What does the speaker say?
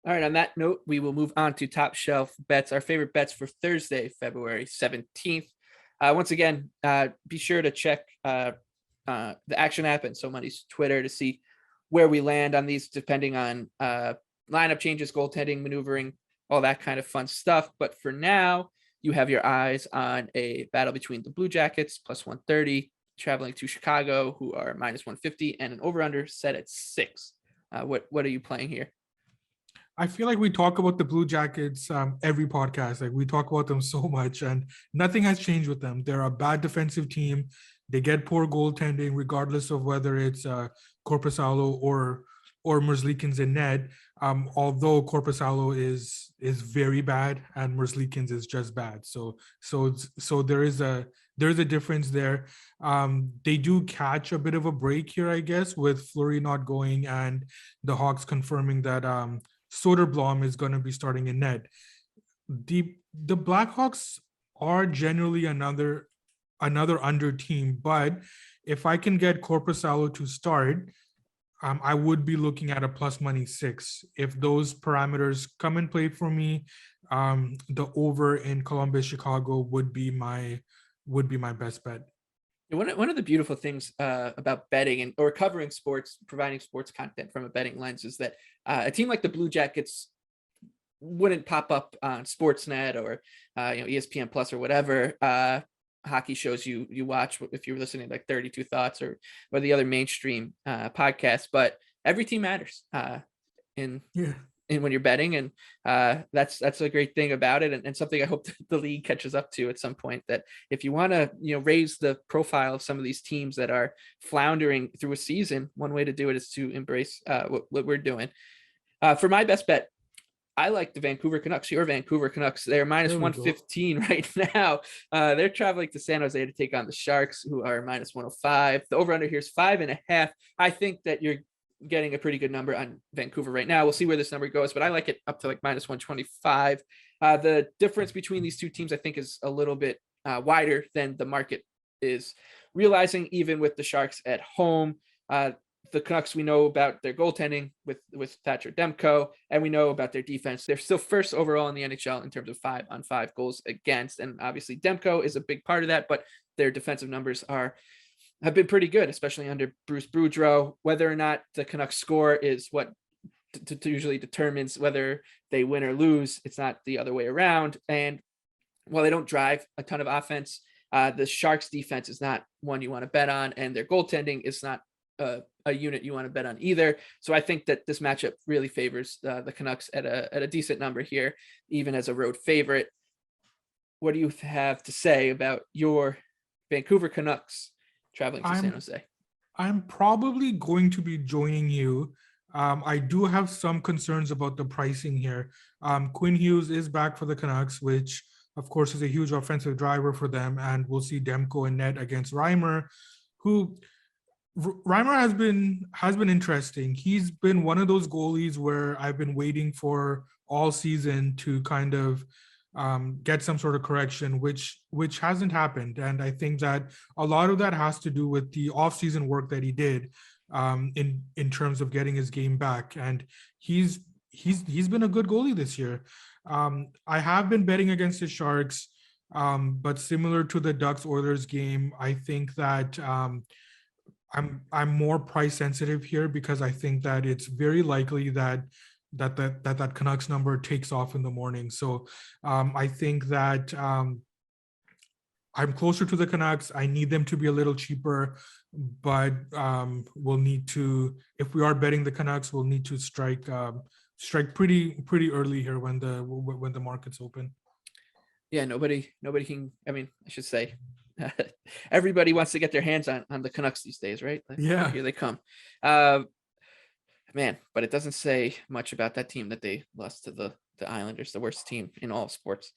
All right. On that note, we will move on to top shelf bets, our favorite bets for Thursday, February 17th. Once again, be sure to check the Action app and So Money's Twitter to see where we land on these, depending on lineup changes, goaltending, maneuvering, all that kind of fun stuff. But for now, you have your eyes on a battle between the Blue Jackets plus 130, traveling to Chicago, who are minus 150, and an over-under set at 6. What are you playing here? I feel like we talk about the Blue Jackets every podcast. Like we talk about them so much, and nothing has changed with them. They're a bad defensive team. They get poor goaltending, regardless of whether it's Korpisalo or Merzlikins in net. Although Korpisalo is very bad and Merzlikins is just bad. So there is a difference there. They do catch a bit of a break here, I guess, with Fleury not going and the Hawks confirming that Soderblom is going to be starting in net. The Blackhawks are generally another under team, but if I can get Korpisalo to start, I would be looking at a plus money 6. If those parameters come and play for me, the over in Columbus, Chicago would be my best bet. One of the beautiful things about betting or covering sports, providing sports content from a betting lens, is that a team like the Blue Jackets wouldn't pop up on Sportsnet or ESPN Plus or whatever hockey shows you watch if you're listening to like 32 Thoughts or the other mainstream podcasts. But every team matters in when you're betting, and that's a great thing about it, and something I hope the league catches up to at some point, that if you want to raise the profile of some of these teams that are floundering through a season, one way to do it is to embrace what we're doing. For my best bet, I like the Vancouver Canucks. Your Vancouver Canucks, they're minus 115 right now. They're traveling to San Jose to take on the Sharks, who are minus 105. The over-under here is 5.5. I think that you're getting a pretty good number on Vancouver right now. We'll see where this number goes, but I like it up to like minus 125. The difference between these two teams, I think, is a little bit wider than the market is realizing, even with the Sharks at home. The Canucks, we know about their goaltending with Thatcher Demko, and we know about their defense. They're still first overall in the NHL in terms of 5-on-5 goals against, and obviously Demko is a big part of that, but their defensive numbers have been pretty good, especially under Bruce Boudreau. Whether or not the Canucks score is what usually determines whether they win or lose. It's not the other way around. And while they don't drive a ton of offense, the Sharks defense is not one you want to bet on, and their goaltending is not a unit you want to bet on either. So I think that this matchup really favors the Canucks at a decent number here, even as a road favorite. What do you have to say about your Vancouver Canucks traveling to San Jose? I'm probably going to be joining you. I do have some concerns about the pricing here. Quinn Hughes is back for the Canucks, which of course is a huge offensive driver for them, and we'll see Demko in net against Reimer, who Reimer has been interesting. He's been one of those goalies where I've been waiting for all season to kind of get some sort of correction, which hasn't happened. And I think that a lot of that has to do with the off-season work that he did in terms of getting his game back. And he's been a good goalie this year. I have been betting against the Sharks, but similar to the Ducks Oilers game, I think that I'm more price sensitive here, because I think that it's very likely that Canucks number takes off in the morning. So I think that I'm closer to the Canucks. I need them to be a little cheaper, but we'll need to, if we are betting the Canucks, we'll need to strike pretty early here when the market's open. Yeah, nobody can. I mean, I should say, everybody wants to get their hands on the Canucks these days, right? Like, yeah, here they come. Man, but it doesn't say much about that team that they lost to the Islanders, the worst team in all of sports.